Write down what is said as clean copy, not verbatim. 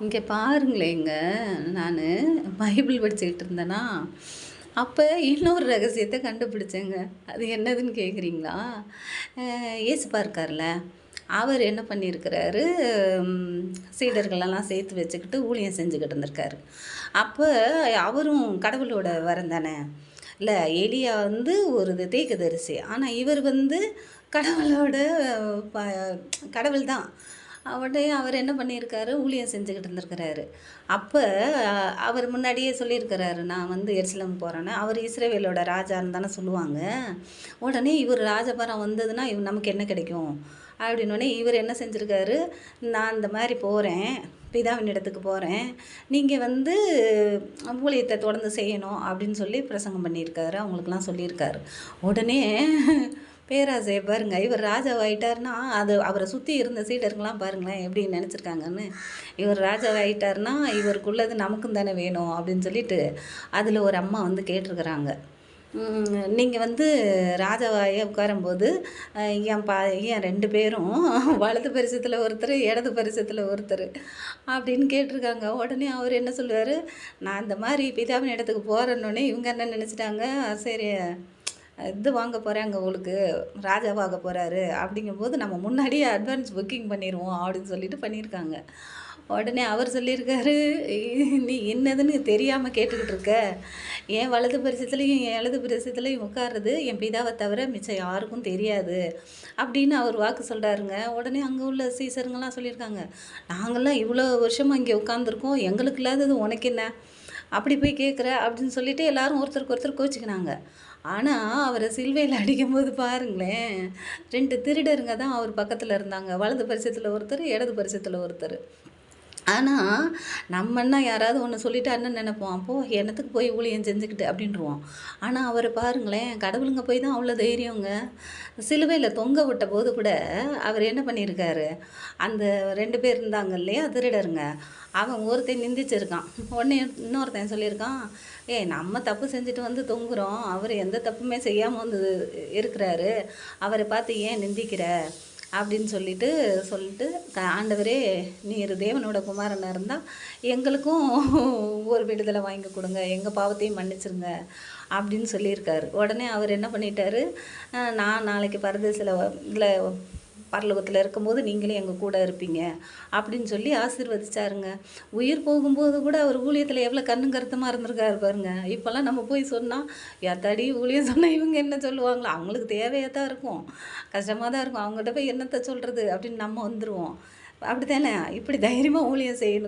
இங்கே பாருங்களேங்க, நான் பைபிள் படிச்சுக்கிட்டு இருந்தேனா, அப்போ இன்னொரு ரகசியத்த கண்டுபிடிச்சேங்க. அது என்னதுன்னு கேட்குறீங்களா? அ இயேசுப்பா இருக்கார்ல, அவர் என்ன பண்ணியிருக்கிறாரு, ம் சீடர்களெல்லாம் சேர்த்து வச்சுக்கிட்டு ஊழியம் செஞ்சுக்கிட்டு இருந்திருக்காரு. அப்போ அவரும் கடவுளோட வரம் தானே. இல்ல எலியா வந்து ஒரு தீர்க்கதரிசி. ஆனா இவர் வந்து கடவுளோட ப கடவுள் தான். உடனே அவர் என்ன பண்ணியிருக்காரு, ஊழியம் செஞ்சுக்கிட்டு இருந்திருக்கிறாரு. அப்ப அவர் முன்னாடியே சொல்லியிருக்கிறாரு, நான் வந்து எருசலேம் போறேன்னு. அவர் இஸ்ரவேலோட ராஜான்னு தானே சொல்லுவாங்க. உடனே இவர் ராஜபாரம் வந்ததுன்னா, நமக்கு என்ன கிடைக்கும்? அப்படின்னோடனே இவர் என்ன செஞ்சிருக்காரு, நான் இந்த மாரி போறேன், பிதாவின் இடத்துக்கு போறேன். நீங்க வந்து ஊழியத்த தொடர்ந்து செய்யணும் அப்படின்னு சொல்லி பிரசங்கம் பண்ணியிருக்காரு. அவங்களுக்கெல்லாம் சொல்லியிருக்காரு. உடனே பேராசைய பாருங்க. இவர் ராஜாவாயிட்டாருன்னா, அது அவர சுத்தி இருந்த சீடர்கள்லாம் பாருங்களேன் எப்படி நெனச்சிருக்காங்கன்னு. இவர் ராஜாவாயிட்டாருன்னா, இவருக்குள்ளது நமக்கும் தானே வேணும் அப்படின்னு சொல்லிட்டு, அதில ஒரு அம்மா வந்து கேட்டிருக்கிறாங்க. நீங்க வந்து ராஜாவாகி உட்காரும்போது, அ ஏன் 2 பேரும் வலது பரிசத்துல ஒருத்தரு, இடது பரிசத்துல ஒருத்தரு அப்படின்னு கேட்டிருக்காங்க. உடனே அவரு என்ன சொல்லுவாரு, நான் இந்த மாரி பிதாவின் இடத்துக்கு போறேன்னோனே, இவங்க என்ன நெனச்சுட்டாங்க, சரி இது வாங்க போறாங்க உங்களுக்கு, ராஜாவாக போறாரு அப்படிங்கும்போது, நம்ம முன்னாடியே அட்வான்ஸ் புக்கிங் பண்ணிருவோம் அப்படின்னு சொல்லிட்டு பண்ணியிருக்காங்க. உடனே அவர் சொல்லியிருக்காரு, "நீ என்னதுன்னு தெரியாம கேட்டுக்கிட்டு இருக்க. என் வலது பரிசத்துலயும், என் இடது பரிசத்துலயும் உட்கார்றது என் பிதாவ தவிர மிச்சம் யாருக்கும் தெரியாது." அப்படின்னு அவர் வாக்கு சொல்றாருங்க. உடனே அங்க உள்ள சீசருங்கலாம் சொல்லியிருக்காங்க, "நாங்கலாம் இவ்வளோ வருஷமா இங்கே உட்காந்துருக்கோம். எங்களுக்கு இல்லாதது உனக்கு என்ன? அப்படி போய் கேட்குற?" அப்படின்னு சொல்லிட்டு எல்லாரும் ஒருத்தருக்கு ஒருத்தர் கோவிச்சுக்கினாங்க. ஆனா, அவர சிலுவையில அடிக்கும்போது பாருங்களேன், 2 திருடருங்க தான் அவர் பக்கத்துல இருந்தாங்க. வலது பரிசத்துல ஒருத்தரு, இடது பரிசத்துல ஒருத்தரு. ஆனா, நம்மன்னா யாராவது ஒண்ணு சொல்லிட்டாருன்னு நெனைப்போம். "அப்போ என்னத்துக்கு போய் ஊழியம் செஞ்சுக்கிட்டு" அப்படின்ருவோம். ஆனா, அவர பாருங்களேன், கடவுளுங்க போய் தான் அவ்ளோ தைரியங்க. சிலுவையில தொங்க விட்டபோது கூட, அவர் என்ன பண்ணியிருக்காரு, அந்த 2 பேர் இருந்தாங்க இல்லையா? திருடருங்க. அவன் ஒருத்தன் நிந்திச்சிருக்கான். உடனே இன்னொருத்தன் சொல்லியிருக்கான், "ஏய் நம்ம தப்பு செஞ்சுட்டு வந்து தொங்குறோம். அவரு எந்த தப்புமே செய்யாம வந்து இருக்கிறாரு. அவர பார்த்து ஏன் நிந்திக்கிற?" அப்படின்னு சொல்லிட்டு, "ஆண்டவரே நீர் தேவனோட குமாரனா இருந்தா, எங்களுக்கும் ஒரு விடுதலை வாங்கி குடுங்க. எங்க பாவத்தையும் மன்னிச்சிருங்க." அப்படின்னு சொல்லியிருக்காரு. உடனே அவர் என்ன பண்ணிட்டாரு, நான் நாளைக்கு பரதேசில இதுல பரலோகத்தில இருக்கும்போது நீங்களும் எங்க கூட இருப்பீங்க." அப்படின்னு சொல்லி ஆசீர்வதிச்சாருங்க. உயிர் போகும்போது கூட அவர் ஊழியத்தில எவ்வளோ கண்ணும் கருத்துமா இருந்திருக்காரு பாருங்க. இப்பலாம் நம்ம போய் சொன்னா, "யாத்தாடி ஊழியம் சொன்னா இவங்க என்ன சொல்லுவாங்களோ?" அவங்களுக்கு தேவையா தான் இருக்கும். கஷ்டமா தான் இருக்கும். அவங்ககிட்ட போய் என்னத்த சொல்றது அப்படின்னு நம்ம வந்துருவோம். அப்படித்தானே? இப்படி தைரியமா ஊழியம் செய்யணும்.